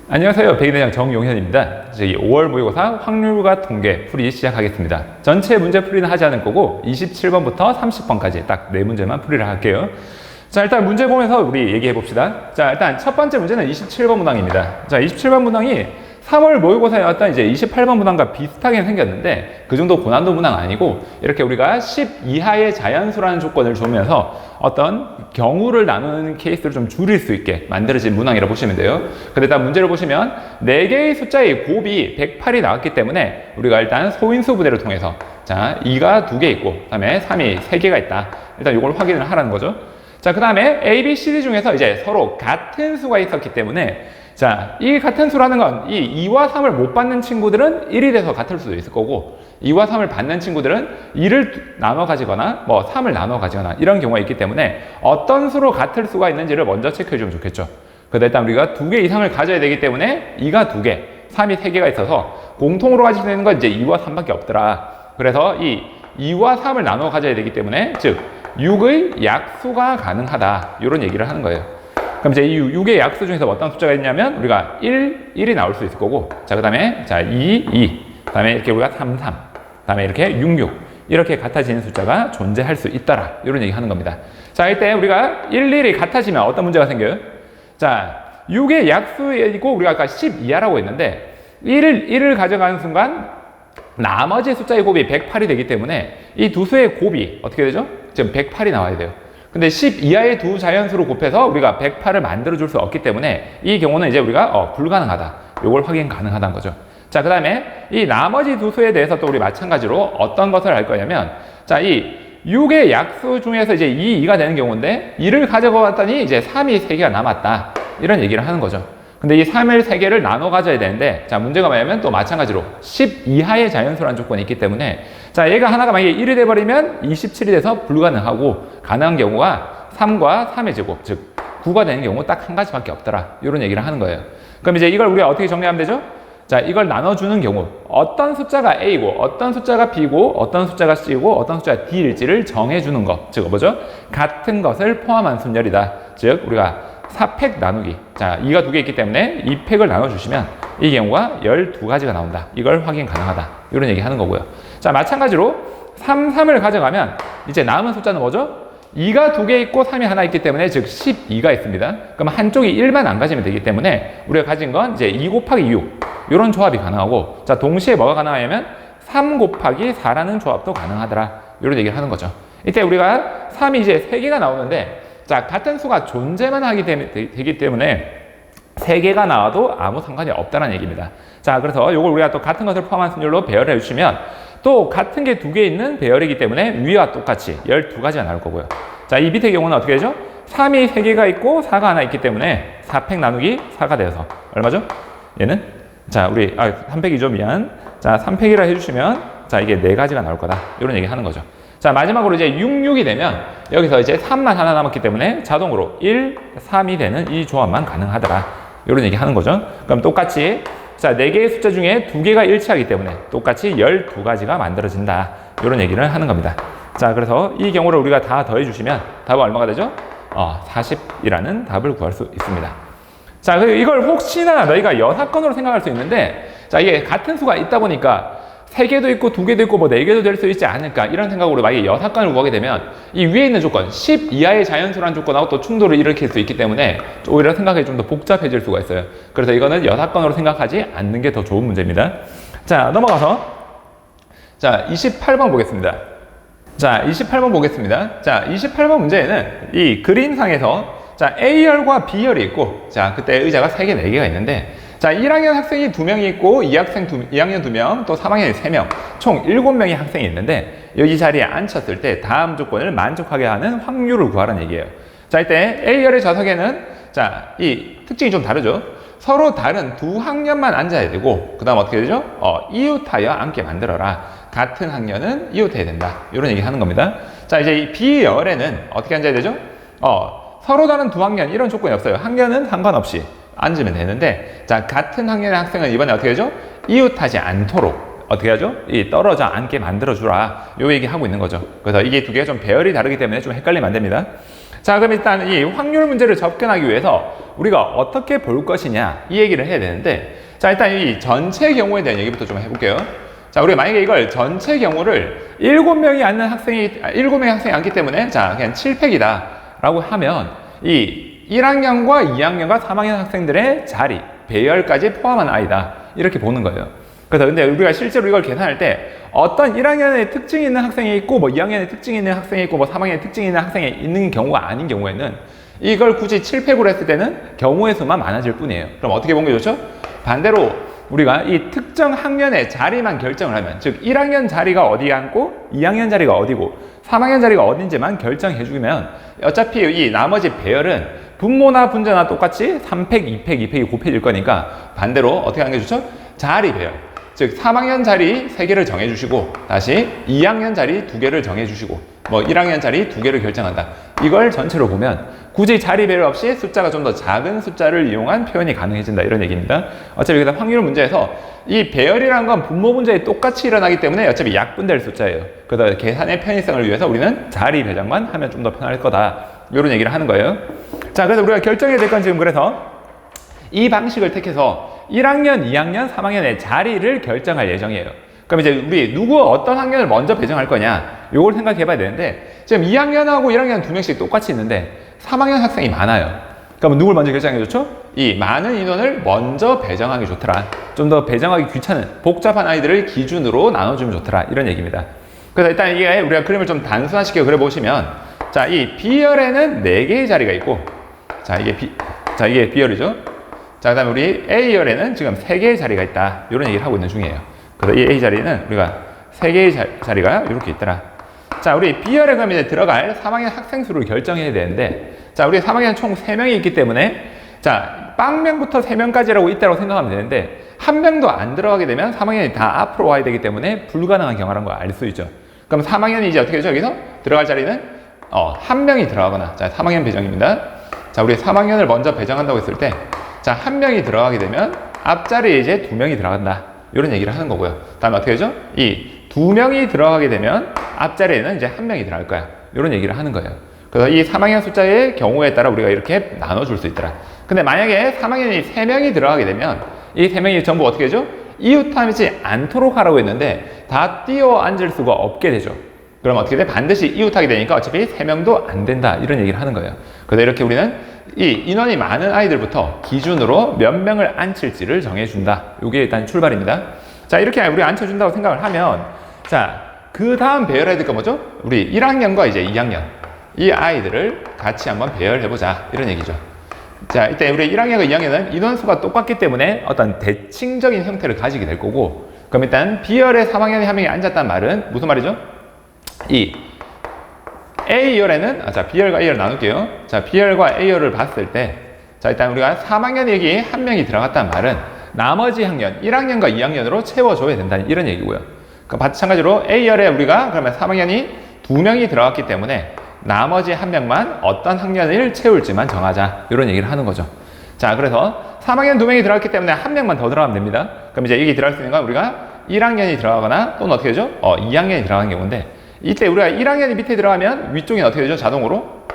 안녕하세요. 백인대장 정용현입니다. 저희 5월 모의고사 확률과 통계 풀이 시작하겠습니다. 전체 문제 풀이는 하지 않을 거고 27번부터 30번까지 딱 4문제만 풀이를 할게요. 자, 일단 문제 보면서 우리 얘기해 봅시다. 자, 일단 첫 번째 문제는 27번 문항입니다. 자, 27번 문항이 3월 모의고사에 왔던 이제 28번 문항과 비슷하게 생겼는데 그 정도 고난도 문항 아니고 이렇게 우리가 10 이하의 자연수라는 조건을 주면서 어떤 경우를 나누는 케이스를 좀 줄일 수 있게 만들어진 문항이라고 보시면 돼요. 근데 일단 문제를 보시면 4개의 숫자의 곱이 108이 나왔기 때문에 우리가 일단 소인수 부대를 통해서 자, 2가 2개 있고 그 다음에 3이 3개가 있다. 일단 이걸 확인을 하라는 거죠. 자, 그 다음에 A, B, C, D 중에서 이제 서로 같은 수가 있었기 때문에 자, 이 같은 수라는 건 이 2와 3을 못 받는 친구들은 1이 돼서 같을 수도 있을 거고 2와 3을 받는 친구들은 2를 나눠 가지거나 뭐 3을 나눠 가지거나 이런 경우가 있기 때문에 어떤 수로 같을 수가 있는지를 먼저 체크해 주면 좋겠죠. 그래서 일단 우리가 2개 이상을 가져야 되기 때문에 2가 2개, 3이 3개가 있어서 공통으로 가질 수 있는 건 이제 2와 3밖에 없더라. 그래서 이 2와 3을 나눠 가져야 되기 때문에 즉 6의 약수가 가능하다. 이런 얘기를 하는 거예요. 그럼 이제 이 6의 약수 중에서 어떤 숫자가 있냐면 우리가 1이 나올 수 있을 거고 자, 그 다음에 자 2, 그 다음에 이렇게 우리가 3, 그 다음에 이렇게 6 이렇게 같아지는 숫자가 존재할 수 있더라. 이런 얘기 하는 겁니다. 자, 이때 우리가 1이 같아지면 어떤 문제가 생겨요? 자, 6의 약수이고 우리가 아까 10 이하라고 했는데 1을 가져가는 순간 나머지 숫자의 곱이 108이 되기 때문에 이 두 수의 곱이 어떻게 되죠? 지금 108이 나와야 돼요. 근데 10 이하의 두 자연수로 곱해서 우리가 108을 만들어 줄 수 없기 때문에 이 경우는 이제 우리가 불가능하다. 이걸 확인 가능하다는 거죠. 자, 그 다음에 이 나머지 두 수에 대해서 또 우리 마찬가지로 어떤 것을 할 거냐면 자, 이 6의 약수 중에서 이제 2가 되는 경우인데 2를 가져가 왔더니 이제 3이 3개가 남았다. 이런 얘기를 하는 거죠. 근데 이 3을 3개를 나눠 가져야 되는데 자, 문제가 뭐냐면 또 마찬가지로 10 이하의 자연수라는 조건이 있기 때문에 자, 얘가 하나가 만약에 1이 돼버리면 27이 돼서 불가능하고 가능한 경우가 3과 3의 제곱 즉 9가 되는 경우 딱 한 가지밖에 없더라. 이런 얘기를 하는 거예요. 그럼 이제 이걸 우리가 어떻게 정리하면 되죠? 자, 이걸 나눠주는 경우 어떤 숫자가 A고 어떤 숫자가 B고 어떤 숫자가 C고 어떤 숫자가 D일지를 정해주는 것 즉 뭐죠? 같은 것을 포함한 순열이다. 즉 우리가 4팩 나누기. 자, 2가 2개 있기 때문에 2팩을 나눠주시면 이 경우가 12가지가 나온다. 이걸 확인 가능하다. 이런 얘기 하는 거고요. 자, 마찬가지로 3을 가져가면 이제 남은 숫자는 뭐죠? 2가 2개 있고 3이 하나 있기 때문에 즉 12가 있습니다. 그럼 한쪽이 1만 안 가지면 되기 때문에 우리가 가진 건 이제 2 곱하기 6 이런 조합이 가능하고 자, 동시에 뭐가 가능하냐면 3 곱하기 4라는 조합도 가능하더라. 이런 얘기를 하는 거죠. 이때 우리가 3이 이제 3개가 나오는데 자, 같은 수가 존재만 하기 되기 때문에 3개가 나와도 아무 상관이 없다는 얘기입니다. 자, 그래서 이걸 우리가 또 같은 것을 포함한 순열로 배열을 해주시면 또 같은 게 2개 있는 배열이기 때문에 위와 똑같이 12가지가 나올 거고요. 자, 이 밑의 경우는 어떻게 되죠? 3이 3개가 있고 4가 하나 있기 때문에 4팩 나누기 4가 되어서 얼마죠? 얘는? 자, 우리 3팩이죠. 미안. 자, 3팩이라 해주시면 자, 이게 4가지가 나올 거다. 이런 얘기 하는 거죠. 자, 마지막으로 이제 6이 되면 여기서 이제 3만 하나 남았기 때문에 자동으로 1, 3이 되는 이 조합만 가능하더라. 이런 얘기 하는 거죠. 그럼 똑같이 자, 4개의 숫자 중에 2개가 일치하기 때문에 똑같이 12가지가 만들어진다. 이런 얘기를 하는 겁니다. 자, 그래서 이 경우를 우리가 다 더해주시면 답은 얼마가 되죠? 40이라는 답을 구할 수 있습니다. 자, 그리고 이걸 혹시나 너희가 여사건으로 생각할 수 있는데 자, 이게 같은 수가 있다 보니까 3개도 있고 2개도 있고 뭐 4개도 될 수 있지 않을까 이런 생각으로 만약에 여사건을 구하게 되면 이 위에 있는 조건 10 이하의 자연수라는 조건하고 또 충돌을 일으킬 수 있기 때문에 오히려 생각이 좀 더 복잡해질 수가 있어요. 그래서 이거는 여사건으로 생각하지 않는 게 더 좋은 문제입니다. 자, 넘어가서 자, 28번 보겠습니다. 자, 28번 보겠습니다. 자, 28번 문제에는 이 그림상에서 자, A열과 B열이 있고 자, 그때 의자가 3개, 4개가 있는데 자, 1학년 학생이 2명이 있고 2학년 2명, 또 3학년이 3명, 총 7명의 학생이 있는데 여기 자리에 앉혔을 때 다음 조건을 만족하게 하는 확률을 구하라는 얘기예요. 자, 이때 A열의 좌석에는 자, 이 특징이 좀 다르죠. 서로 다른 두 학년만 앉아야 되고 그 다음 어떻게 되죠? 이웃하여 앉게 만들어라. 같은 학년은 이웃해야 된다. 이런 얘기 하는 겁니다. 자, 이제 이 B열에는 어떻게 앉아야 되죠? 서로 다른 두 학년 이런 조건이 없어요. 학년은 상관없이 앉으면 되는데 자, 같은 학년의 학생은 이번에 어떻게 하죠? 이웃하지 않도록 어떻게 하죠? 이 떨어져 앉게 만들어주라. 요 얘기 하고 있는 거죠. 그래서 이게 두 개가 좀 배열이 다르기 때문에 좀 헷갈리면 안 됩니다. 자, 그럼 일단 이 확률 문제를 접근하기 위해서 우리가 어떻게 볼 것이냐 이 얘기를 해야 되는데, 자, 일단 이 전체 경우에 대한 얘기부터 좀 해볼게요. 자, 우리가 만약에 이걸 전체 경우를 7명이 학생이 앉기 때문에 자, 그냥 7팩이다 라고 하면 이 1학년과 2학년과 3학년 학생들의 자리, 배열까지 포함한 아이다 이렇게 보는 거예요. 그래서 근데 우리가 실제로 이걸 계산할 때 어떤 1학년에 특징이 있는 학생이 있고 뭐 2학년에 특징이 있는 학생이 있고 뭐 3학년에 특징이 있는 학생이 있는 경우가 아닌 경우에는 이걸 굳이 7팩으로 했을 때는 경우의 수만 많아질 뿐이에요. 그럼 어떻게 보는 게 좋죠? 반대로 우리가 이 특정 학년의 자리만 결정을 하면, 즉 1학년 자리가 어디 앉고 2학년 자리가 어디고 3학년 자리가 어딘지만 결정해 주면 어차피 이 나머지 배열은 분모나 분자나 똑같이 3팩, 2팩, 2팩이 곱해질 거니까 반대로 어떻게 하는 게 좋죠? 자리 배열. 즉 3학년 자리 3개를 정해주시고 다시 2학년 자리 2개를 정해주시고 뭐 1학년 자리 2개를 결정한다. 이걸 전체로 보면 굳이 자리 배열 없이 숫자가 좀 더 작은 숫자를 이용한 표현이 가능해진다 이런 얘기입니다. 어차피 여기다 확률 문제에서 이 배열이라는 건 분모 문제에 똑같이 일어나기 때문에 어차피 약분될 숫자예요. 그래서 계산의 편의성을 위해서 우리는 자리 배정만 하면 좀 더 편할 거다 이런 얘기를 하는 거예요. 자, 그래서 우리가 결정해야 될 건 지금 그래서 이 방식을 택해서 1학년, 2학년, 3학년의 자리를 결정할 예정이에요. 그럼 이제 우리 어떤 학년을 먼저 배정할 거냐 이걸 생각해 봐야 되는데, 지금 2학년하고 1학년 2명씩 똑같이 있는데 3학년 학생이 많아요. 그럼 누굴 먼저 결정하는 게 좋죠? 이 많은 인원을 먼저 배정하기 좋더라. 좀 더 배정하기 귀찮은 복잡한 아이들을 기준으로 나눠주면 좋더라 이런 얘기입니다. 그래서 일단 이게 우리가 그림을 좀 단순화시켜 그려보시면, 자, 이 B열에는 4개의 자리가 있고, 자, 이게 B열이죠. 자, 그 다음에 우리 A열에는 지금 3개의 자리가 있다 이런 얘기를 하고 있는 중이에요. 그래서 이 A 자리는 우리가 3개의 자리가 이렇게 있더라. 자, 우리 B열에 그럼 이제 들어갈 3학년 학생 수를 결정해야 되는데, 자, 우리 3학년 총 3명이 있기 때문에 자, 빵명부터 3명까지라고 있다고 생각하면 되는데 한 명도 안 들어가게 되면 3학년이 다 앞으로 와야 되기 때문에 불가능한 경우라는 걸 알 수 있죠. 그럼 3학년이 이제 어떻게 되죠? 여기서 들어갈 자리는 한 명이 들어가거나, 자, 3학년 배정입니다. 자, 우리 3학년을 먼저 배정한다고 했을 때, 자, 한 명이 들어가게 되면 앞자리에 이제 2명이 들어간다 이런 얘기를 하는 거고요. 다음에 어떻게 되죠? 이 2명이 들어가게 되면 앞자리에는 이제 1명이 들어갈 거야 이런 얘기를 하는 거예요. 그래서 이 3학년 숫자의 경우에 따라 우리가 이렇게 나눠줄 수 있더라. 근데 만약에 3학년이 3명이 들어가게 되면 이 3명이 전부 어떻게 되죠? 이웃하지 않도록 하라고 했는데 다 뛰어 앉을 수가 없게 되죠. 그럼 어떻게 돼? 반드시 이웃하게 되니까 어차피 3명도 안 된다 이런 얘기를 하는 거예요. 그래서 이렇게 우리는 이 인원이 많은 아이들부터 기준으로 몇 명을 앉힐지를 정해준다. 이게 일단 출발입니다. 자, 이렇게 우리 앉혀준다고 생각을 하면, 자, 그 다음 배열해야 될 거 뭐죠? 우리 1학년과 이제 2학년 이 아이들을 같이 한번 배열해보자 이런 얘기죠. 자, 이때 우리 1학년과 2학년은 인원수가 똑같기 때문에 어떤 대칭적인 형태를 가지게 될 거고, 그럼 일단 B열에 3학년이 1명이 앉았단 말은 무슨 말이죠? 이 A열에는, 자, B열과 A열 나눌게요. 자, B열과 A열을 봤을 때, 자, 일단 우리가 3학년 여기 1명이 들어갔단 말은 나머지 학년, 1학년과 2학년으로 채워줘야 된다는 이런 얘기고요. 그러니까 마찬가지로 A열에 우리가 그러면 3학년이 2명이 들어갔기 때문에 나머지 1명만 어떤 학년을 채울지만 정하자 이런 얘기를 하는 거죠. 자, 그래서 3학년 2명이 들어갔기 때문에 1명만 더 들어가면 됩니다. 그럼 이제 여기 들어갈 수 있는 건 우리가 1학년이 들어가거나 또는 어떻게 되죠? 2학년이 들어가는 경우인데, 이때 우리가 1학년이 밑에 들어가면 위쪽이 어떻게 되죠? 자동으로?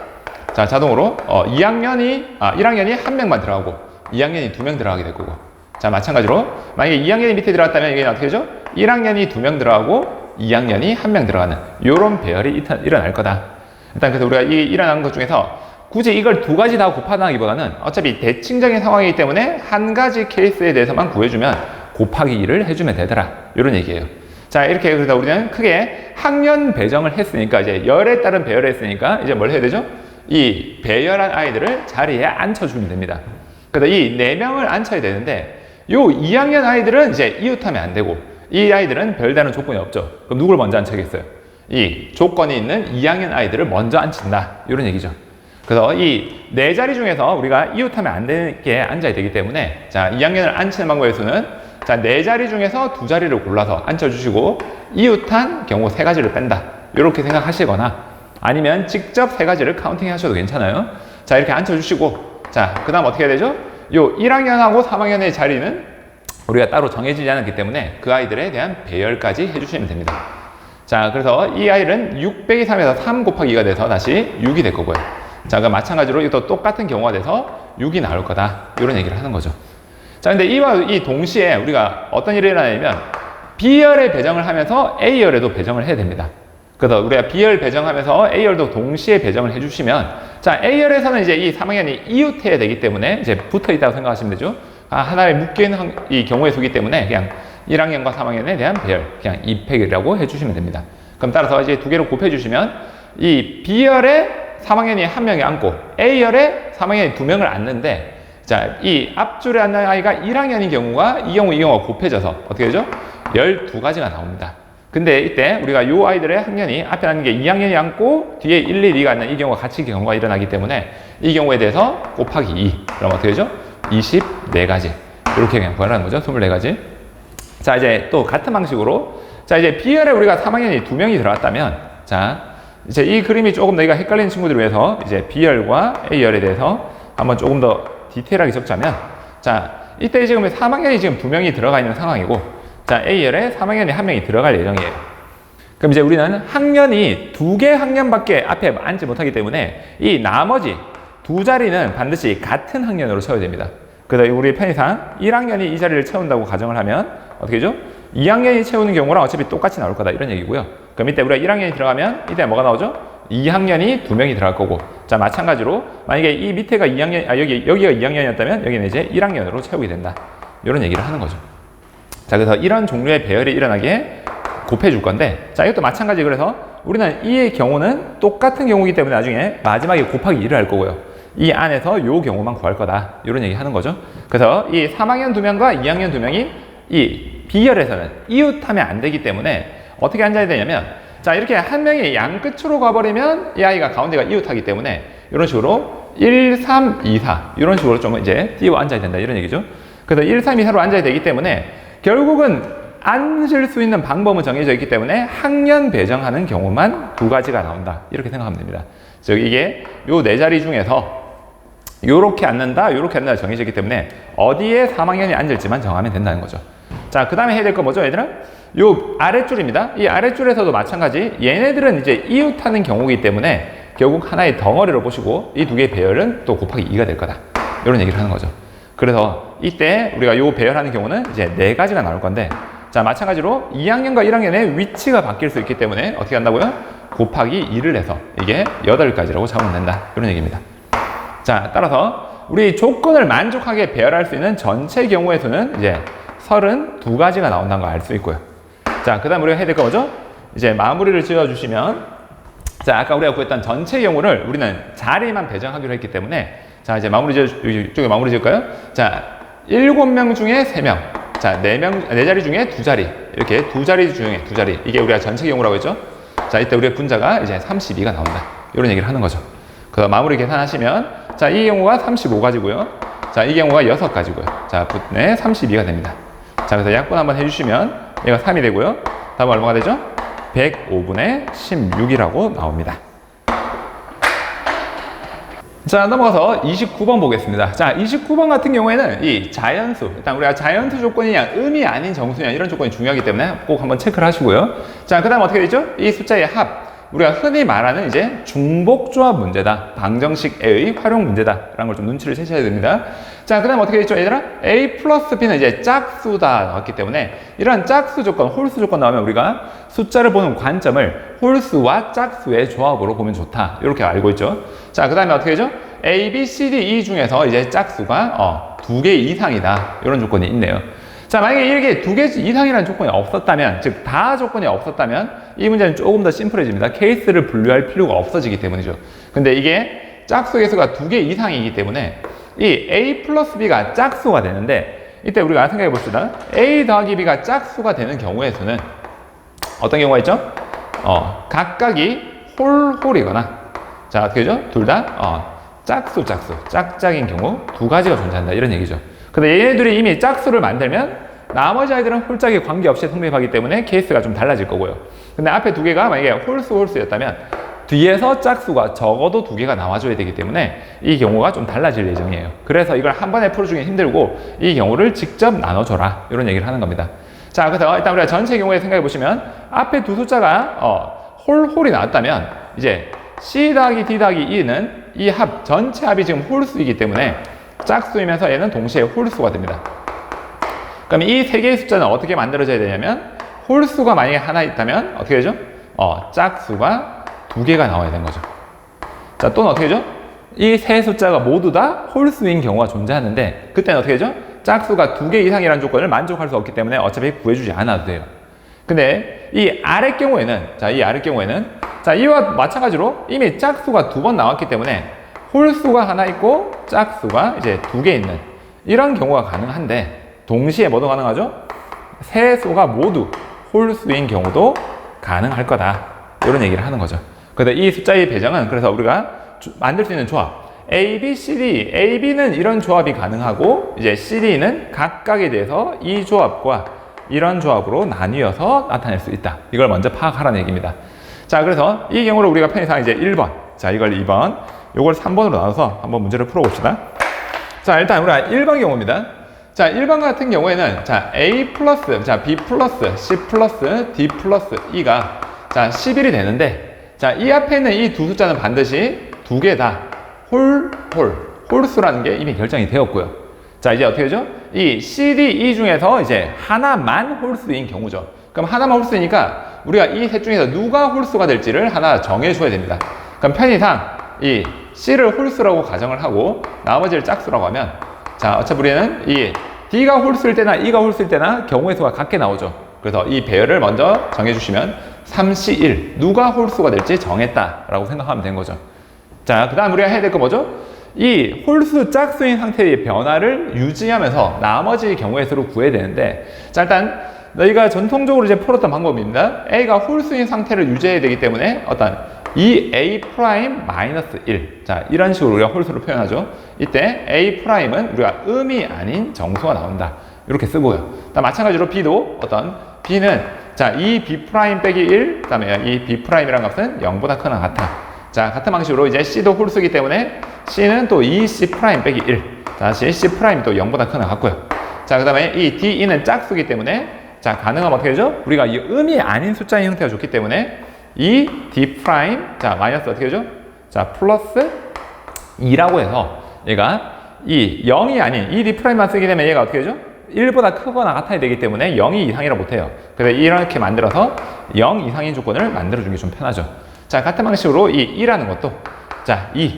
자, 자동으로 1학년이 1명만 들어가고 2학년이 2명 들어가게 될 거고, 자, 마찬가지로 만약에 2학년이 밑에 들어갔다면 이게 어떻게 되죠? 1학년이 2명 들어가고 2학년이 1명 들어가는 이런 배열이 일어날 거다. 일단 그래서 우리가 이 일어난 것 중에서 굳이 이걸 2가지 다 곱하기보다는 어차피 대칭적인 상황이기 때문에 한 가지 케이스에 대해서만 구해주면 곱하기 2를 해주면 되더라 이런 얘기예요. 자, 이렇게 그래서 우리는 크게 학년 배정을 했으니까 이제 열에 따른 배열을 했으니까 이제 뭘 해야 되죠? 이 배열한 아이들을 자리에 앉혀주면 됩니다. 그래서 이 4명을 앉혀야 되는데 요 2학년 아이들은 이제 이웃하면 안 되고 이 아이들은 별다른 조건이 없죠. 그럼 누굴 먼저 앉혀야겠어요? 이 조건이 있는 2학년 아이들을 먼저 앉힌다 이런 얘기죠. 그래서 이 4자리 중에서 우리가 이웃하면 안 되게 앉아야 되기 때문에, 자, 2학년을 앉히는 방법의 수는, 자, 4자리 중에서 2자리를 골라서 앉혀주시고 이웃한 경우 3가지를 뺀다 이렇게 생각하시거나 아니면 직접 3가지를 카운팅 하셔도 괜찮아요. 자, 이렇게 앉혀주시고, 자, 그 다음 어떻게 해야 되죠? 요 1학년하고 3학년의 자리는 우리가 따로 정해지지 않았기 때문에 그 아이들에 대한 배열까지 해주시면 됩니다. 자, 그래서 이 아이는 6 빼기 3에서 3 곱하기 2가 돼서 다시 6이 될 거고요. 자, 그럼 마찬가지로 이것도 똑같은 경우가 돼서 6이 나올 거다. 이런 얘기를 하는 거죠. 자, 근데 이와 이 동시에 우리가 어떤 일이 일어나냐면 B열에 배정을 하면서 A열에도 배정을 해야 됩니다. 그래서 우리가 B열 배정하면서 A열도 동시에 배정을 해주시면, 자, A열에서는 이제 이 3학년이 이웃해야 되기 때문에 이제 붙어 있다고 생각하시면 되죠. 하나에 묶여있는 이 경우의 수기 때문에 그냥 1학년과 3학년에 대한 배열, 그냥 2팩이라고 해주시면 됩니다. 그럼 따라서 이제 두 개로 곱해주시면 이 B열에 3학년이 한 명이 앉고 A열에 3학년이 두 명을 앉는데, 자, 이 앞줄에 앉는 아이가 1학년인 경우가 이 경우가 곱해져서 어떻게 되죠? 12가지가 나옵니다. 근데 이때 우리가 이 아이들의 학년이 앞에 앉는 게 2학년이 앉고 뒤에 1, 2, 2가 앉는 이 경우가 같이 경우가 일어나기 때문에 이 경우에 대해서 곱하기 2. 그럼 어떻게 되죠? 24가지. 이렇게 그냥 구하라는 거죠. 24가지. 자, 이제 또 같은 방식으로, 자, 이제 B열에 우리가 3학년이 2명이 들어왔다면, 자, 이제 이 그림이 조금 너희가 헷갈리는 친구들을 위해서 이제 B열과 A열에 대해서 한번 조금 더 디테일하게 적자면, 자, 이때 지금 3학년이 지금 2명이 들어가 있는 상황이고, 자, A열에 3학년이 1명이 들어갈 예정이에요. 그럼 이제 우리는 학년이 2개 학년밖에 앞에 앉지 못하기 때문에 이 나머지 두 자리는 반드시 같은 학년으로 채워야 됩니다. 그래서 우리 편의상 1학년이 이 자리를 채운다고 가정을 하면 어떻게 되죠? 2학년이 채우는 경우랑 어차피 똑같이 나올 거다 이런 얘기고요. 그럼 이때 우리가 1학년이 들어가면 이때 뭐가 나오죠? 2학년이 2명이 들어갈 거고, 자, 마찬가지로 만약에 이 밑에가 2학년, 여기가 2학년이었다면 여기는 이제 1학년으로 채우게 된다. 이런 얘기를 하는 거죠. 자, 그래서 이런 종류의 배열이 일어나게 곱해줄 건데, 자, 이것도 마찬가지. 그래서 우리는 이 경우는 똑같은 경우이기 때문에 나중에 마지막에 곱하기 2를 할 거고요. 이 안에서 요 경우만 구할 거다. 이런 얘기 하는 거죠. 그래서 이 3학년 2명과 2학년 2명이 이 B열에서는 이웃하면 안 되기 때문에 어떻게 앉아야 되냐면, 자, 이렇게 한 명이 양 끝으로 가버리면 이 아이가 가운데가 이웃하기 때문에 이런 식으로 1, 3, 2, 4 이런 식으로 좀 이제 띄워 앉아야 된다. 이런 얘기죠. 그래서 1, 3, 2, 4로 앉아야 되기 때문에 결국은 앉을 수 있는 방법은 정해져 있기 때문에 학년 배정하는 경우만 2가지가 나온다. 이렇게 생각하면 됩니다. 즉 이게 요 네 자리 중에서 요렇게 앉는다, 요렇게 앉는다 정해져 있기 때문에 어디에 3학년이 앉을지만 정하면 된다는 거죠. 자, 그 다음에 해야 될 거 뭐죠, 얘들아? 요 아랫줄입니다. 이 아랫줄에서도 마찬가지. 얘네들은 이제 이웃하는 경우이기 때문에 결국 하나의 덩어리로 보시고 이 두 개의 배열은 또 곱하기 2가 될 거다. 이런 얘기를 하는 거죠. 그래서 이때 우리가 요 배열하는 경우는 이제 4가지가 나올 건데, 자, 마찬가지로 2학년과 1학년의 위치가 바뀔 수 있기 때문에 어떻게 한다고요? 곱하기 2를 해서 이게 8가지라고 잡으면 된다. 이런 얘기입니다. 자, 따라서 우리 조건을 만족하게 배열할 수 있는 전체 경우의 수는 이제 32가지가 나온다는 걸 알 수 있고요. 자, 그 다음 우리가 해야 될 거 뭐죠? 이제 마무리를 지어주시면, 자, 아까 우리가 구했던 전체 경우를 우리는 자리만 배정하기로 했기 때문에, 자, 이제 이쪽에 마무리 지을까요? 자, 7명 중에 3명. 자, 4자리 중에 2자리. 이렇게 2자리 중에 2자리. 이게 우리가 전체 경우라고 했죠? 자, 이때 우리의 분자가 이제 32가 나온다. 이런 얘기를 하는 거죠. 그래서 마무리 계산하시면, 자, 이 경우가 35가지고요. 자, 이 경우가 6가지고요. 자, 네, 32가 됩니다. 자, 그래서 약분 한번 해주시면 얘가 3이 되고요. 다음 얼마가 되죠? 105분의 16이라고 나옵니다. 자, 넘어가서 29번 보겠습니다. 자, 29번 같은 경우에는 이 자연수, 일단 우리가 자연수 조건이냐 음이 아닌 정수냐 이런 조건이 중요하기 때문에 꼭 한번 체크를 하시고요. 자, 그 다음 어떻게 되죠? 이 숫자의 합, 우리가 흔히 말하는 이제 중복조합 문제다, 방정식의 활용 문제다라는 걸 좀 눈치를 채셔야 됩니다. 자, 그 다음 어떻게 되죠, 얘들아? A 플러스 B는 이제 짝수다 나왔기 때문에 이런 짝수 조건, 홀수 조건 나오면 우리가 숫자를 보는 관점을 홀수와 짝수의 조합으로 보면 좋다, 이렇게 알고 있죠. 자, 그 다음에 어떻게 되죠? A, B, C, D, E 중에서 이제 짝수가 2개 이상이다, 이런 조건이 있네요. 자, 만약에 이렇게 2개 이상이라는 조건이 없었다면, 즉 다 조건이 없었다면 이 문제는 조금 더 심플해집니다. 케이스를 분류할 필요가 없어지기 때문이죠. 근데 이게 짝수 개수가 2개 이상이기 때문에 이 A 플러스 B가 짝수가 되는데, 이때 우리가 생각해 봅시다. A 더하기 B가 짝수가 되는 경우의 수는 어떤 경우가 있죠? 각각이 홀이거나, 자, 어떻게 되죠? 둘 다 짝짝인 경우 2가지가 존재한다, 이런 얘기죠. 근데 얘네들이 이미 짝수를 만들면 나머지 아이들은 홀짝이 관계없이 성립하기 때문에 케이스가 좀 달라질 거고요. 근데 앞에 2개가 만약에 홀수였다면 뒤에서 짝수가 적어도 2개가 나와줘야 되기 때문에 이 경우가 좀 달라질 예정이에요. 그래서 이걸 한 번에 풀어주기 힘들고 이 경우를 직접 나눠줘라, 이런 얘기를 하는 겁니다. 자, 그래서 일단 우리가 전체 경우에 생각해 보시면 앞에 두 숫자가 홀이 나왔다면 이제 C 더하기 D 더하기 E는 이 전체 합이 지금 홀수이기 때문에 짝수이면서 얘는 동시에 홀수가 됩니다. 그럼 이 세 개의 숫자는 어떻게 만들어져야 되냐면 홀수가 만약에 하나 있다면 어떻게 되죠? 짝수가 두 개가 나와야 되는 거죠. 자, 또는 어떻게 되죠? 이 세 숫자가 모두 다 홀수인 경우가 존재하는데 그때는 어떻게 되죠? 짝수가 두 개 이상이라는 조건을 만족할 수 없기 때문에 어차피 구해주지 않아도 돼요. 근데 이 아래 경우에는 자, 이와 마찬가지로 이미 짝수가 두 번 나왔기 때문에 홀수가 하나 있고 짝수가 이제 두 개 있는 이런 경우가 가능한데 동시에 뭐도 가능하죠? 세 수가 모두 홀수인 경우도 가능할 거다. 이런 얘기를 하는 거죠. 그래서 이 숫자의 배정은 그래서 우리가 만들 수 있는 조합 A, B, C, D, A, B는 이런 조합이 가능하고 이제 C, D는 각각에 대해서 이 조합과 이런 조합으로 나뉘어서 나타낼 수 있다. 이걸 먼저 파악하라는 얘기입니다. 자, 그래서 이 경우를 우리가 편의상 이제 1번, 자, 이걸 2번, 요걸 3번으로 나눠서 한번 문제를 풀어봅시다. 자, 일단 우리가 1번 경우입니다. 자, 1번 같은 경우에는 자, A 플러스, 자, B 플러스, C 플러스, D 플러스 E가 자, 11이 되는데 자, 이 앞에 있는 이 두 숫자는 반드시 두 개 다 홀수라는 게 이미 결정이 되었고요. 자, 이제 어떻게 되죠? 이 C, D, E 중에서 이제 하나만 홀수인 경우죠. 그럼 하나만 홀수이니까 우리가 이 셋 중에서 누가 홀수가 될지를 하나 정해줘야 됩니다. 그럼 편의상 이 C를 홀수라고 가정을 하고 나머지를 짝수라고 하면 자, 어차피 우리는 이 D가 홀수일 때나 E가 홀수일 때나 경우의 수가 같게 나오죠. 그래서 이 배열을 먼저 정해주시면 3C1 누가 홀수가 될지 정했다라고 생각하면 된 거죠. 자, 그 다음 우리가 해야 될 거 뭐죠? 이 홀수 짝수인 상태의 변화를 유지하면서 나머지 경우의 수를 구해야 되는데 자, 일단 너희가 전통적으로 이제 풀었던 방법입니다. A가 홀수인 상태를 유지해야 되기 때문에 어떤 2A'-1 자, 이런 식으로 우리가 홀수를 표현하죠. 이때 A'은 우리가 음이 아닌 정수가 나온다. 이렇게 쓰고요. 마찬가지로 B도 어떤 B는 자, 2B'-1 그 다음에 이 B'이라는 값은 0보다 크거나 같아. 자, 같은 방식으로 이제 C도 홀수이기 때문에 C는 또 2C'-1 다시 C'이 또 0보다 크거나 같고요. 자, 그 다음에 이 DE는 짝수이기 때문에 자, 가능하면 어떻게 되죠? 우리가 이 음이 아닌 숫자의 형태가 좋기 때문에 이 D' 자, 마이너스 어떻게 되죠? 자, 플러스 2라고 해서 얘가 이 0이 아닌 이 D'만 쓰게 되면 얘가 어떻게 되죠? 1보다 크거나 같아야 되기 때문에 0이 이상이라 못해요. 그래서 이렇게 만들어서 0 이상인 조건을 만들어주는 게 좀 편하죠. 자, 같은 방식으로 이 2라는 것도 자, 2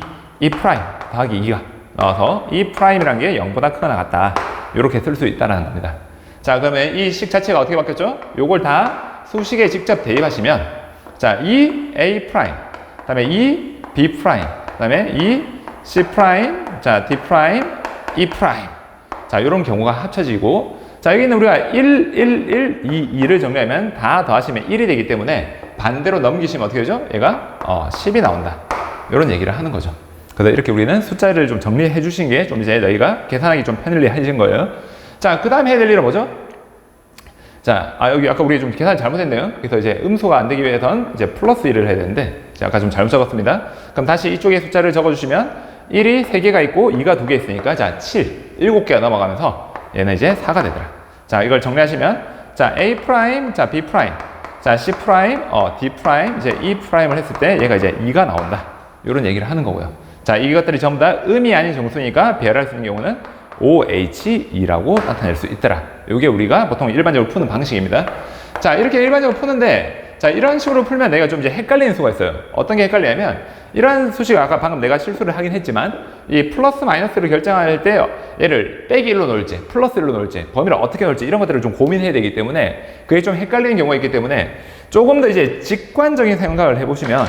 더하기 2가 나와서 이 프라임이라는 게 0보다 크거나 같다. 이렇게 쓸 수 있다는 겁니다. 자, 그러면 이 식 자체가 어떻게 바뀌었죠? 요걸 다 수식에 직접 대입하시면 자, 이 A', 그 다음에 이 B', 그 다음에 이 C', 자, D', E'. 자, 이런 경우가 합쳐지고 자, 여기는 우리가 1, 1, 1, 2, 2를 정리하면 다 더하시면 1이 되기 때문에 반대로 넘기시면 어떻게 되죠? 얘가 10이 나온다. 이런 얘기를 하는 거죠. 그래서 이렇게 우리는 숫자를 좀 정리해 주신 게 좀 이제 너희가 계산하기 좀 편리해진 거예요. 자, 그 다음 해야 될 일은 뭐죠? 자, 여기 아까 우리 좀 계산 잘못했네요. 그래서 이제 음수가 안 되기 위해선 이제 플러스 1을 해야 되는데, 제가 아까 좀 잘못 적었습니다. 그럼 다시 이쪽에 숫자를 적어주시면 1이 3개가 있고 2가 2개 있으니까 자, 7, 7개가 넘어가면서 얘는 이제 4가 되더라. 자, 이걸 정리하시면 자, A', 자, B', 자, C', D', 이제 E'을 했을 때 얘가 이제 2가 나온다. 이런 얘기를 하는 거고요. 자, 이것들이 전부 다 음이 아닌 정수니까 배열할 수 있는 경우는 OH2라고 나타낼 수 있더라. 이게 우리가 보통 일반적으로 푸는 방식입니다. 자, 이렇게 일반적으로 푸는데, 자, 이런 식으로 풀면 내가 좀 이제 헷갈리는 수가 있어요. 어떤 게 헷갈리냐면, 이런 수식, 아까 방금 내가 실수를 하긴 했지만, 이 플러스 마이너스를 결정할 때, 얘를 빼기 1로 놓을지, 플러스 1로 놓을지, 범위를 어떻게 놓을지, 이런 것들을 좀 고민해야 되기 때문에, 그게 좀 헷갈리는 경우가 있기 때문에, 조금 더 이제 직관적인 생각을 해보시면,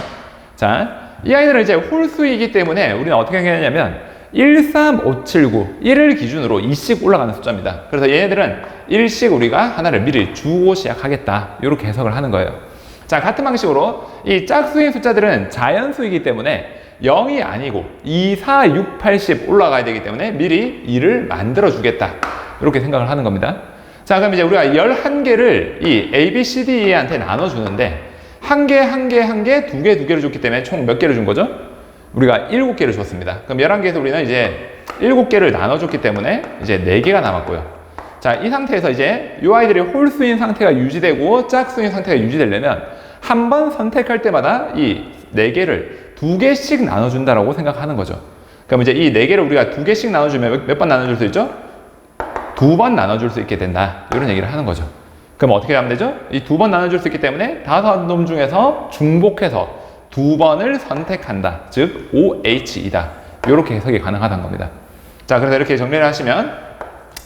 자, 이 아이들은 이제 홀수이기 때문에, 우리는 어떻게 하냐면, 1, 3, 5, 7, 9 1을 기준으로 2씩 올라가는 숫자입니다. 그래서 얘네들은 1씩 우리가 하나를 미리 주고 시작하겠다. 이렇게 해석을 하는 거예요. 자, 같은 방식으로 이 짝수인 숫자들은 자연수이기 때문에 0이 아니고 2, 4, 6, 8, 10 올라가야 되기 때문에 미리 2를 만들어 주겠다. 이렇게 생각을 하는 겁니다. 자, 그럼 이제 우리가 11개를 이 A, B, C, D한테 나눠주는데 한 개, 두 개를 줬기 때문에 총 몇 개를 준 거죠? 우리가 7개를 줬습니다. 그럼 11개에서 우리는 이제 7개를 나눠줬기 때문에 이제 4개가 남았고요. 자, 이 상태에서 이제 이 아이들이 홀수인 상태가 유지되고 짝수인 상태가 유지되려면 한 번 선택할 때마다 이 4개를 두 개씩 나눠준다라고 생각하는 거죠. 그럼 이제 이 네 개를 우리가 두 개씩 나눠주면 몇 번 나눠줄 수 있죠? 두 번 나눠줄 수 있게 된다. 이런 얘기를 하는 거죠. 그럼 어떻게 하면 되죠? 이 두 번 나눠줄 수 있기 때문에 다섯 놈 중에서 중복해서 두 번을 선택한다. 즉 OH이다. 이렇게 해석이 가능하다는 겁니다. 자, 그래서 이렇게 정리를 하시면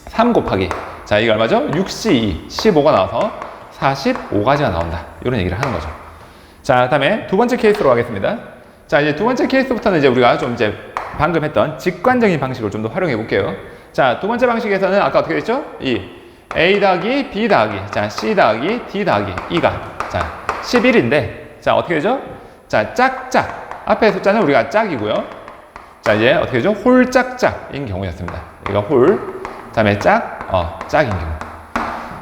3 곱하기 자, 이게 얼마죠? 6C2 15가 나와서 45가지가 나온다. 이런 얘기를 하는 거죠. 자, 그다음에 두 번째 케이스로 가겠습니다. 자, 이제 두 번째 케이스부터는 이제 우리가 좀 이제 방금 했던 직관적인 방식을 좀 더 활용해 볼게요. 자, 두 번째 방식에서는 아까 어떻게 됐죠? 이 A 더하기 B 더하기 자, C 더하기 D 더하기 E가 자, 11인데 자, 어떻게 되죠? 자, 짝짝 앞에 숫자는 우리가 짝이고요. 자, 이제 어떻게 되죠? 홀짝짝인 경우였습니다. 이거 홀, 그다음에 짝인 경우.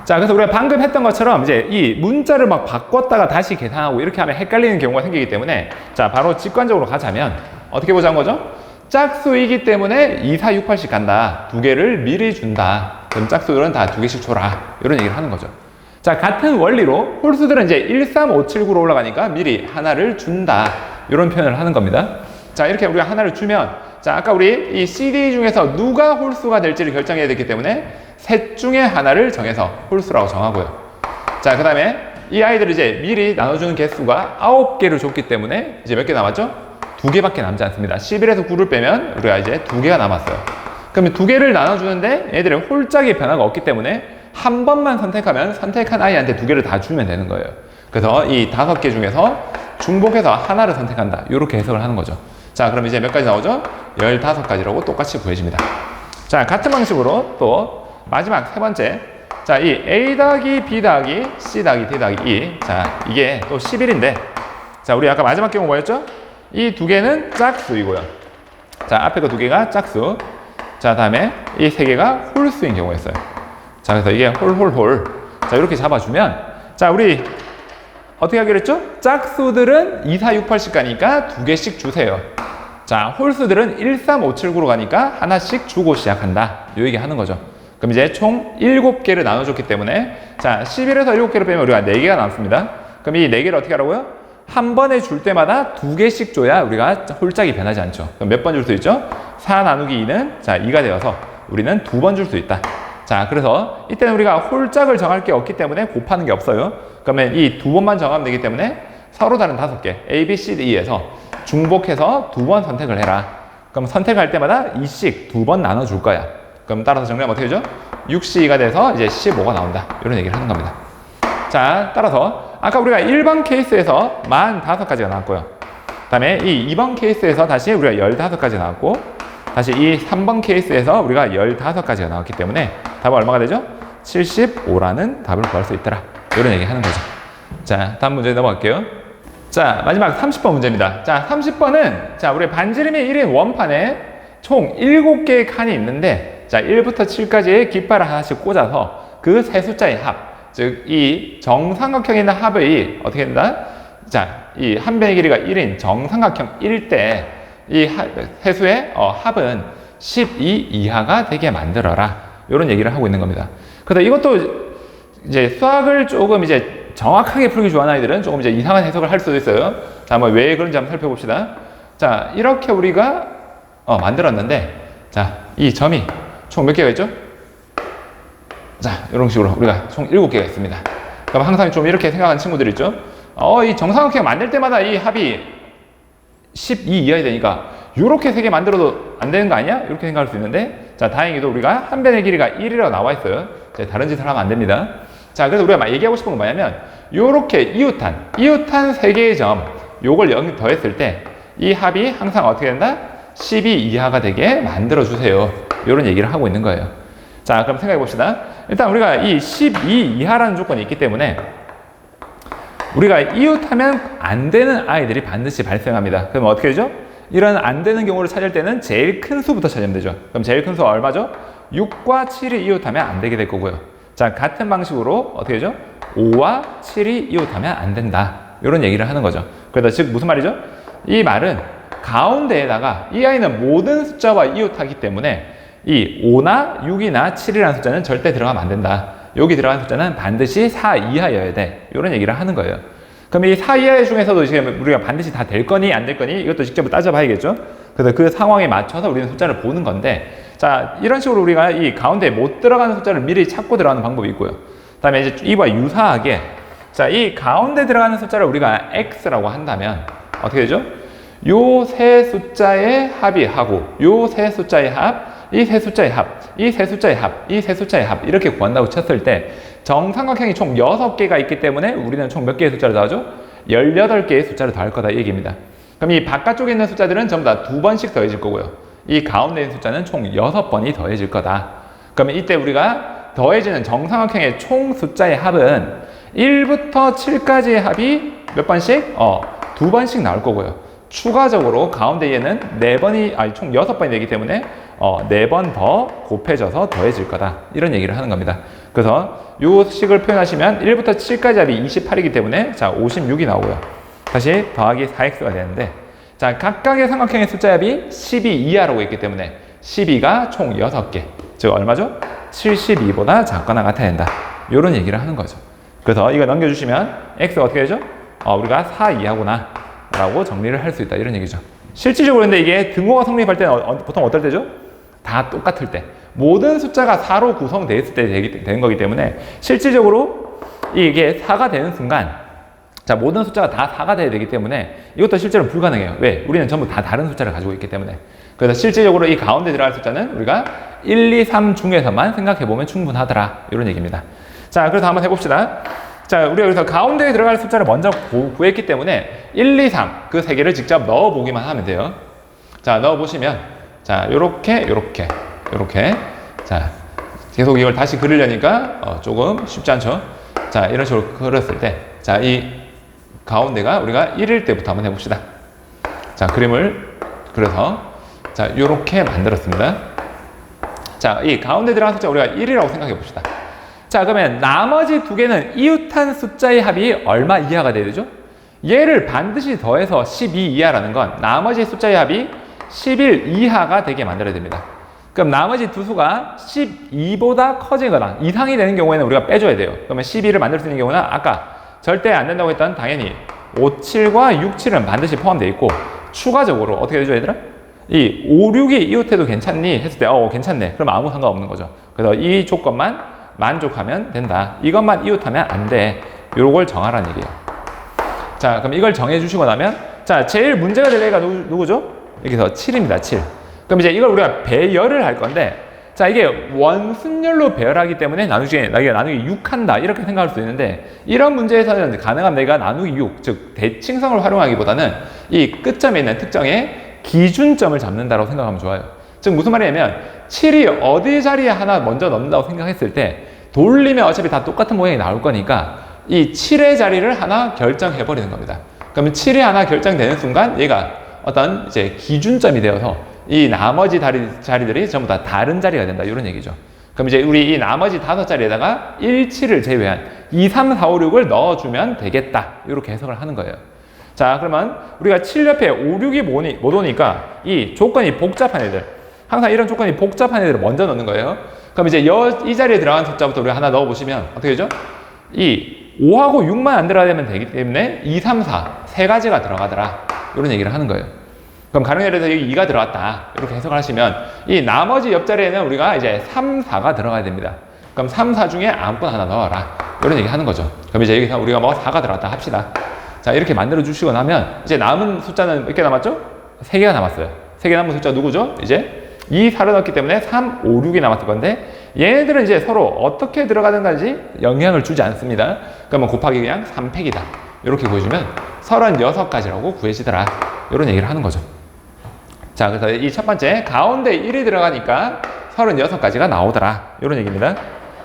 자, 그래서 우리가 방금 했던 것처럼 이제 이 문자를 막 바꿨다가 다시 계산하고 이렇게 하면 헷갈리는 경우가 생기기 때문에 자, 바로 직관적으로 가자면 어떻게 보자는 거죠? 짝수이기 때문에 2, 4, 6, 8씩 간다. 두 개를 미리 준다. 그럼 짝수들은 다 두 개씩 줘라. 이런 얘기를 하는 거죠. 자, 같은 원리로 홀수들은 이제 1, 3, 5, 7, 9로 올라가니까 미리 하나를 준다. 이런 표현을 하는 겁니다. 자, 이렇게 우리가 하나를 주면 자, 아까 우리 이 CD 중에서 누가 홀수가 될지를 결정해야 되기 때문에 셋 중에 하나를 정해서 홀수라고 정하고요. 자, 그 다음에 이 아이들을 이제 미리 나눠주는 개수가 9개를 줬기 때문에 이제 몇 개 남았죠? 2개밖에 남지 않습니다. 11에서 9를 빼면 우리가 이제 2개가 남았어요. 그러면 2개를 나눠주는데 얘들은 홀짝의 변화가 없기 때문에 한 번만 선택하면 선택한 아이한테 2개를 다 주면 되는 거예요. 그래서 이 5개 중에서 중복해서 하나를 선택한다. 이렇게 해석을 하는 거죠. 자, 그럼 이제 몇 가지 나오죠? 15가지라고 똑같이 구해집니다. 자, 같은 방식으로 또 마지막 세 번째. 자, 이 A 더하기 B 더하기 C 더하기 D 더하기 E. 자, 이게 또 11인데 자, 우리 아까 마지막 경우 뭐였죠? 이 두 개는 짝수이고요. 자, 앞에 그 두 개가 짝수. 자, 다음에 이 세 개가 홀수인 경우였어요. 자, 그래서 이게 홀. 자, 이렇게 잡아주면 자, 우리 어떻게 하기로 했죠? 짝수들은 2, 4, 6, 8씩 가니까 두 개씩 주세요. 자, 홀수들은 1, 3, 5, 7, 9로 가니까 하나씩 주고 시작한다. 요 얘기 하는 거죠. 그럼 이제 총 7개를 나눠줬기 때문에 자, 11에서 7개를 빼면 우리가 4개가 남습니다. 그럼 이 4개를 어떻게 하라고요? 한 번에 줄 때마다 2개씩 줘야 우리가 홀짝이 변하지 않죠. 그럼 몇 번 줄 수 있죠? 4 나누기 2는 자, 2가 되어서 우리는 2번 줄 수 있다. 자, 그래서 이때는 우리가 홀짝을 정할 게 없기 때문에 곱하는 게 없어요. 그러면 이 2번만 정하면 되기 때문에 서로 다른 5개 A, B, C, D에서 중복해서 2번 선택을 해라. 그럼 선택할 때마다 2씩 2번 나눠줄 거야. 그럼 따라서 정리하면 어떻게 되죠? 6C가 돼서 이제 15가 나온다. 이런 얘기를 하는 겁니다. 자, 따라서 아까 우리가 1번 케이스에서 45가지가 나왔고요. 그 다음에 이 2번 케이스에서 다시 우리가 15가지 나왔고 다시 이 3번 케이스에서 우리가 15가지가 나왔기 때문에 답은 얼마가 되죠? 75라는 답을 구할 수 있더라. 이런 얘기 하는 거죠. 자, 다음 문제 넘어갈게요. 자, 마지막 30번 문제입니다. 자, 30번은 자, 우리 반지름이 1인 원판에 총 7개의 칸이 있는데 자, 1부터 7까지의 깃발을 하나씩 꽂아서 그 세 숫자의 합, 즉 이 정삼각형에 있는 합의 어떻게 된다? 자, 이 한 변의 길이가 1인 정삼각형일 때 이 해수의 합은 12 이하가 되게 만들어라. 이런 얘기를 하고 있는 겁니다. 그래서 이것도 이제 수학을 조금 이제 정확하게 풀기 좋아하는 아이들은 조금 이제 이상한 해석을 할 수도 있어요. 자, 한번 왜 그런지 한번 살펴봅시다. 자, 이렇게 우리가 만들었는데 자, 이 점이 총 몇 개가 있죠? 자, 이런 식으로 우리가 총 7개가 있습니다. 그럼 항상 좀 이렇게 생각하는 친구들 있죠? 이 정삼각형 만들 때마다 이 합이 12 이하이 되니까 이렇게 3개 만들어도 안 되는 거 아니야? 이렇게 생각할 수 있는데 자, 다행히도 우리가 한 변의 길이가 1이라고 나와 있어요. 다른 짓을 하면 안 됩니다. 자, 그래서 우리가 얘기하고 싶은 건 뭐냐면 이렇게 이웃한 3개의 점 요걸 더했을 때 이 합이 항상 어떻게 된다? 12 이하가 되게 만들어주세요. 이런 얘기를 하고 있는 거예요. 자, 그럼 생각해 봅시다. 일단 우리가 이 12 이하라는 조건이 있기 때문에 우리가 이웃하면 안 되는 아이들이 반드시 발생합니다. 그럼 어떻게 되죠? 이런 안 되는 경우를 찾을 때는 제일 큰 수부터 찾으면 되죠. 그럼 제일 큰 수가 얼마죠? 6과 7이 이웃하면 안 되게 될 거고요. 자, 같은 방식으로 어떻게 되죠? 5와 7이 이웃하면 안 된다. 이런 얘기를 하는 거죠. 그래서 즉 무슨 말이죠? 이 말은 가운데에다가 이 아이는 모든 숫자와 이웃하기 때문에 이 5나 6이나 7이라는 숫자는 절대 들어가면 안 된다. 여기 들어간 숫자는 반드시 4 이하여야 돼. 이런 얘기를 하는 거예요. 그럼 이 4 이하 중에서도 지금 우리가 반드시 다 될 거니 안 될 거니 이것도 직접 따져봐야겠죠. 그래서 그 상황에 맞춰서 우리는 숫자를 보는 건데, 자 이런 식으로 우리가 이 가운데 못 들어가는 숫자를 미리 찾고 들어가는 방법이 있고요. 그다음에 이제 이와 유사하게 자 이 가운데 들어가는 숫자를 우리가 x라고 한다면 어떻게 되죠? 요 세 숫자의 합이 하고 요 세 숫자의 합, 이 세 숫자의 합, 이 세 숫자의 합, 이 세 숫자의 합 이렇게 구한다고 쳤을 때 정삼각형이 총 6개가 있기 때문에 우리는 총 몇 개의 숫자를 더하죠? 18개의 숫자를 더할 거다 이 얘기입니다. 그럼 이 바깥쪽에 있는 숫자들은 전부 다 2번씩 더해질 거고요. 이 가운데 있는 숫자는 총 6번이 더해질 거다. 그러면 이때 우리가 더해지는 정삼각형의 총 숫자의 합은 1부터 7까지의 합이 몇 번씩? 2번씩 나올 거고요. 추가적으로 가운데 얘는 4번이, 아니 총 6번이 되기 때문에 4번 더 곱해져서 더해질 거다. 이런 얘기를 하는 겁니다. 그래서 이 식을 표현하시면 1부터 7까지 합이 28이기 때문에 자 56이 나오고요. 다시 더하기 4x가 되는데 자 각각의 삼각형의 숫자 합이 12 이하라고 했기 때문에 12가 총 6개. 즉 얼마죠? 72보다 작거나 같아야 된다. 이런 얘기를 하는 거죠. 그래서 이거 넘겨주시면 x가 어떻게 되죠? 우리가 4 이하구나 라고 정리를 할 수 있다. 이런 얘기죠. 실질적으로 근데 이게 등호가 성립할 때는 보통 어떨 때죠? 다 똑같을 때. 모든 숫자가 4로 구성되어 있을 때 되는 거기 때문에 실질적으로 이게 4가 되는 순간 자 모든 숫자가 다 4가 돼야 되기 때문에 이것도 실제로 불가능해요. 왜? 우리는 전부 다 다른 숫자를 가지고 있기 때문에. 그래서 실질적으로 이 가운데 들어갈 숫자는 우리가 1, 2, 3 중에서만 생각해보면 충분하더라. 이런 얘기입니다. 자 그래서 한번 해봅시다. 자 우리가 여기서 가운데에 들어갈 숫자를 먼저 구했기 때문에 1, 2, 3 그 세 개를 직접 넣어보기만 하면 돼요. 자 넣어보시면 자 요렇게 자 계속 이걸 다시 그리려니까 조금 쉽지 않죠. 자 이런 식으로 그렸을 때 자 이 가운데가 우리가 1일 때부터 한번 해봅시다. 자 그림을 그려서 자 요렇게 만들었습니다. 자 이 가운데 들어간 숫자 우리가 1이라고 생각해 봅시다. 자 그러면 나머지 두 개는 이웃한 숫자의 합이 얼마 이하가 돼야 되죠? 얘를 반드시 더해서 12 이하라는 건 나머지 숫자의 합이 11 이하가 되게 만들어야 됩니다. 그럼 나머지 두 수가 12보다 커지거나 이상이 되는 경우에는 우리가 빼줘야 돼요. 그러면 12를 만들 수 있는 경우는 아까 절대 안 된다고 했던 당연히 5, 7과 6, 7은 반드시 포함되어 있고 추가적으로 어떻게 되죠 얘들아? 이 5, 6이 이웃해도 괜찮니? 했을 때 괜찮네. 그럼 아무 상관없는 거죠. 그래서 이 조건만 만족하면 된다. 이것만 이웃하면 안 돼. 요걸 정하라는 얘기예요. 자, 그럼 이걸 정해주시고 나면 자, 제일 문제가 될 애가 누구죠? 여기서 7입니다. 7. 그럼 이제 이걸 우리가 배열을 할 건데 자, 이게 원순열로 배열하기 때문에 나누기 6 한다. 이렇게 생각할 수 있는데 이런 문제에서는 가능한 내가 나누기 6, 즉 대칭성을 활용하기보다는 이 끝점에 있는 특정의 기준점을 잡는다고 생각하면 좋아요. 즉 무슨 말이냐면 7이 어디 자리에 하나 먼저 넣는다고 생각했을 때 돌리면 어차피 다 똑같은 모양이 나올 거니까 이 7의 자리를 하나 결정해 버리는 겁니다. 그러면 7이 하나 결정되는 순간 얘가 어떤 이제 기준점이 되어서 이 나머지 자리들이 전부 다 다른 자리가 된다. 이런 얘기죠. 그럼 이제 우리 이 나머지 5자리에다가 1, 7을 제외한 2, 3, 4, 5, 6을 넣어주면 되겠다. 이렇게 해석을 하는 거예요. 자, 그러면 우리가 7 옆에 5, 6이 못 오니까 이 조건이 복잡한 애들, 항상 이런 조건이 복잡한 애들을 먼저 넣는 거예요. 그럼 이제 이 자리에 들어간 숫자부터 우리가 하나 넣어보시면 어떻게 되죠? 이 5하고 6만 안 들어가면 되기 때문에 2, 3, 4 세 가지가 들어가더라. 이런 얘기를 하는 거예요. 그럼 가령 예를 들어서 여기 2가 들어갔다. 이렇게 해석을 하시면 이 나머지 옆자리에는 우리가 이제 3, 4가 들어가야 됩니다. 그럼 3, 4 중에 아무거나 하나 넣어라. 이런 얘기 하는 거죠. 그럼 이제 여기서 우리가 4가 들어갔다 합시다. 자, 이렇게 만들어 주시고 나면 이제 남은 숫자는 몇 개 남았죠? 3개가 남았어요. 3개 남은 숫자 누구죠? 이제 2, 4를 넣었기 때문에 3, 5, 6이 남았을 건데 얘네들은 이제 서로 어떻게 들어가는지 영향을 주지 않습니다. 그러면 곱하기 그냥 3팩이다. 이렇게 보여주면 36가지라고 구해지더라. 이런 얘기를 하는 거죠. 자, 그래서 이 첫 번째 가운데 1이 들어가니까 36가지가 나오더라. 이런 얘기입니다.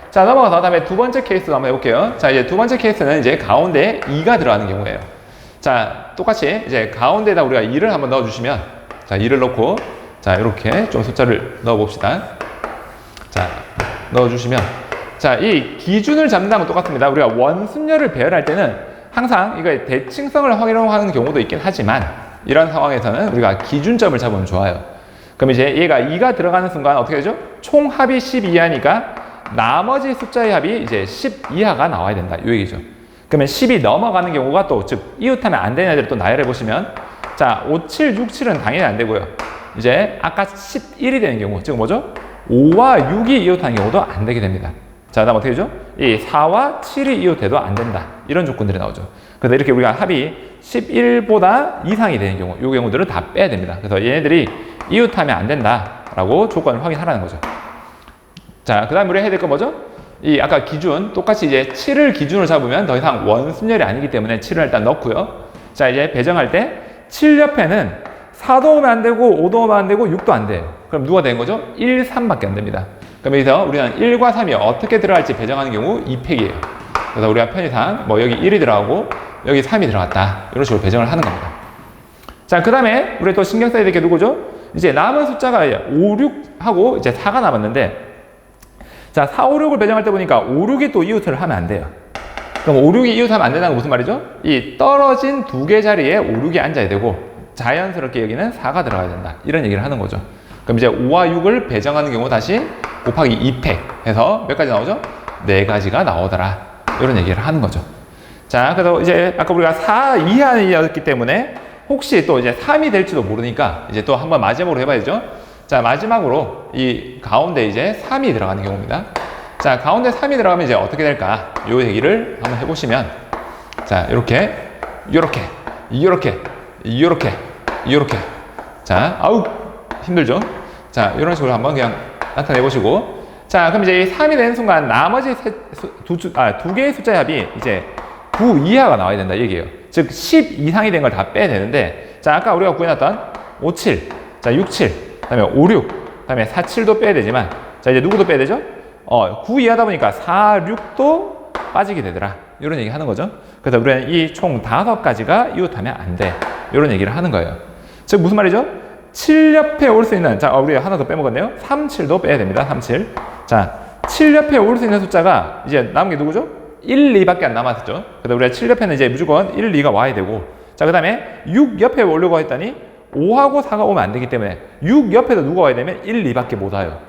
자, 넘어가서 다음에 두 번째 케이스도 한번 해볼게요. 자, 이제 두 번째 케이스는 이제 가운데 2가 들어가는 경우예요. 자, 똑같이 이제 가운데에다 우리가 2를 한번 넣어주시면 자, 2를 넣고 자, 이렇게 좀 숫자를 넣어봅시다. 자, 넣어주시면 자, 이 기준을 잡는다는 건 똑같습니다. 우리가 원순열을 배열할 때는 항상 이거 대칭성을 활용하는 경우도 있긴 하지만 이런 상황에서는 우리가 기준점을 잡으면 좋아요. 그럼 이제 얘가 2가 들어가는 순간 어떻게 되죠? 총 합이 10 이하니까 나머지 숫자의 합이 이제 10 이하가 나와야 된다. 이 얘기죠. 그러면 10이 넘어가는 경우가 또, 즉 이웃하면 안 되는 애들을 또 나열해 보시면, 자 5, 7, 6, 7은 당연히 안 되고요. 이제 아까 11이 되는 경우, 즉 뭐죠? 5와 6이 이웃하는 경우도 안 되게 됩니다. 자, 다음 어떻게 되죠? 이 4와 7이 이웃해도 안 된다. 이런 조건들이 나오죠. 그래서 이렇게 우리가 합이 11보다 이상이 되는 경우, 이 경우들은 다 빼야 됩니다. 그래서 얘네들이 이웃하면 안 된다라고 조건을 확인하라는 거죠. 자, 그 다음 우리가 해야 될 건 뭐죠? 이 아까 기준, 똑같이 이제 7을 기준으로 잡으면 더 이상 원순열이 아니기 때문에 7을 일단 넣고요. 자, 이제 배정할 때 7 옆에는 4도 오면 안 되고 5도 오면 안 되고 6도 안 돼요. 그럼 누가 되는 거죠? 1, 3밖에 안 됩니다. 그럼 여기서 우리는 1과 3이 어떻게 들어갈지 배정하는 경우 2팩이에요. 그래서 우리가 편의상 뭐 여기 1이 들어가고 여기 3이 들어갔다. 이런 식으로 배정을 하는 겁니다. 자, 그 다음에 우리 또 신경 써야 될 게 누구죠? 이제 남은 숫자가 5, 6하고 이제 4가 남았는데, 자, 4, 5, 6을 배정할 때 보니까 5, 6이 또 이웃을 하면 안 돼요. 그럼 5, 6이 이웃하면 안 된다는 건 무슨 말이죠? 이 떨어진 두 개 자리에 5, 6이 앉아야 되고 자연스럽게 여기는 4가 들어가야 된다. 이런 얘기를 하는 거죠. 그럼 이제 5와 6을 배정하는 경우 다시 곱하기 2팩 해서 몇 가지 나오죠? 4가지가 나오더라. 이런 얘기를 하는 거죠. 자, 그래서 이제 아까 우리가 4 이하였기 때문에 혹시 또 이제 3이 될지도 모르니까 이제 또 한번 마지막으로 해봐야죠. 자, 마지막으로 이 가운데 이제 3이 들어가는 경우입니다. 자, 가운데 3이 들어가면 이제 어떻게 될까? 요 얘기를 한번 해보시면, 자, 요렇게, 자, 아우, 힘들죠? 자, 이런 식으로 한번 그냥 나타내 보시고, 자, 그럼 이제 이 3이 되는 순간 나머지 두 개의 숫자의 합이 이제 9 이하가 나와야 된다 얘기예요. 즉 10 이상이 된 걸 다 빼야 되는데, 자, 아까 우리가 구해놨던 5, 7, 자, 6, 7, 그다음에 5, 6, 그다음에 4, 7도 빼야 되지만, 자, 이제 누구도 빼야 되죠? 9 이하다 보니까 4, 6도 빠지게 되더라. 이런 얘기 하는 거죠. 그래서 우리는 이 총 5가지가 이웃하면 안 돼. 이런 얘기를 하는 거예요. 즉 무슨 말이죠? 7 옆에 올 수 있는, 자, 우리 하나 더 빼먹었네요. 3, 7도 빼야 됩니다. 3, 7. 자, 7 옆에 올 수 있는 숫자가 이제 남은 게 누구죠? 1, 2밖에 안 남았죠. 그래서 우리가 7 옆에는 이제 무조건 1, 2가 와야 되고, 자, 그 다음에 6 옆에 오려고 했더니 5하고 4가 오면 안 되기 때문에 6 옆에도 누가 와야 되면 1, 2밖에 못 와요.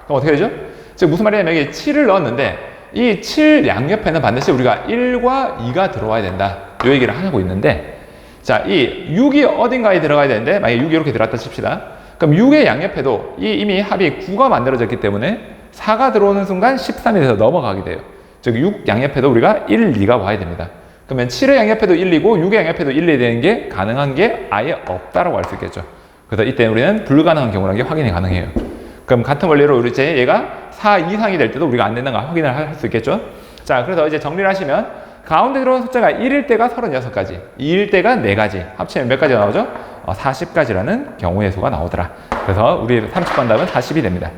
그럼 어떻게 되죠? 즉 무슨 말이냐면 여기 7을 넣었는데 이 7 양옆에는 반드시 우리가 1과 2가 들어와야 된다. 이 얘기를 하고 있는데, 자, 이 6이 어딘가에 들어가야 되는데, 만약에 6이 이렇게 들어갔다 칩시다. 그럼 6의 양옆에도 이미 합이 9가 만들어졌기 때문에 4가 들어오는 순간 13이 돼서 넘어가게 돼요. 즉 6 양옆에도 우리가 1, 2가 와야 됩니다. 그러면 7의 양옆에도 1, 2고 6의 양옆에도 1, 2 되는 게 가능한 게 아예 없다라고 할 수 있겠죠. 그래서 이때 우리는 불가능한 경우라는 게 확인이 가능해요. 그럼 같은 원리로 우리 이제 얘가 4 이상이 될 때도 우리가 안 된다는 걸 확인을 할 수 있겠죠. 자, 그래서 이제 정리를 하시면 가운데 들어온 숫자가 1일 때가 36가지, 2일 때가 4가지, 합치면 몇 가지가 나오죠? 40가지라는 경우의 수가 나오더라. 그래서 우리 30번 답은 40이 됩니다.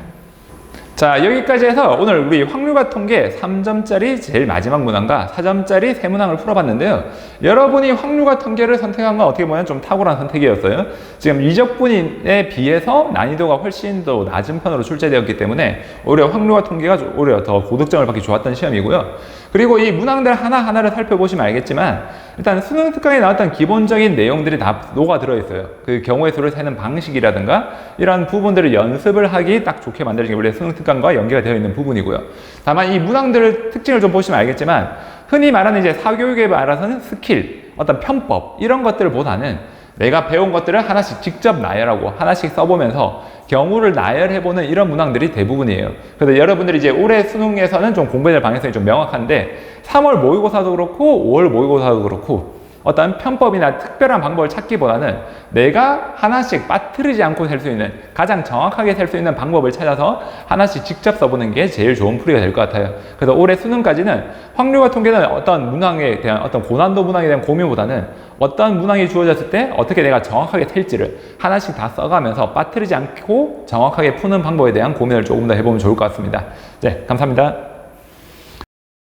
자, 여기까지 해서 오늘 우리 확률과 통계 3점짜리 제일 마지막 문항과 4점짜리 세 문항을 풀어봤는데요. 여러분이 확률과 통계를 선택한 건 어떻게 보면 좀 탁월한 선택이었어요. 지금 이적분에 비해서 난이도가 훨씬 더 낮은 편으로 출제되었기 때문에 오히려 확률과 통계가 오히려 더 고득점을 받기 좋았던 시험이고요. 그리고 이 문항들 하나하나를 살펴보시면 알겠지만 일단 수능 특강에 나왔던 기본적인 내용들이 다 녹아 들어있어요. 그 경우의 수를 세는 방식이라든가 이런 부분들을 연습을 하기 딱 좋게 만들어진 게 원래 수능 특강과 연계가 되어 있는 부분이고요. 다만 이 문항들의 특징을 좀 보시면 알겠지만 흔히 말하는 이제 사교육에 말해서는 스킬, 어떤 편법 이런 것들보다는 내가 배운 것들을 하나씩 직접 나열하고 하나씩 써보면서 경우를 나열해보는 이런 문항들이 대부분이에요. 그래서 여러분들이 이제 올해 수능에서는 좀 공부해야 될 방향성이 좀 명확한데 3월 모의고사도 그렇고 5월 모의고사도 그렇고 어떤 편법이나 특별한 방법을 찾기보다는 내가 하나씩 빠뜨리지 않고 셀 수 있는 가장 정확하게 셀 수 있는 방법을 찾아서 하나씩 직접 써보는 게 제일 좋은 풀이가 될 것 같아요. 그래서 올해 수능까지는 확률과 통계는 어떤 문항에 대한 어떤 고난도 문항에 대한 고민보다는 어떤 문항이 주어졌을 때 어떻게 내가 정확하게 셀지를 하나씩 다 써가면서 빠뜨리지 않고 정확하게 푸는 방법에 대한 고민을 조금 더 해보면 좋을 것 같습니다. 네, 감사합니다.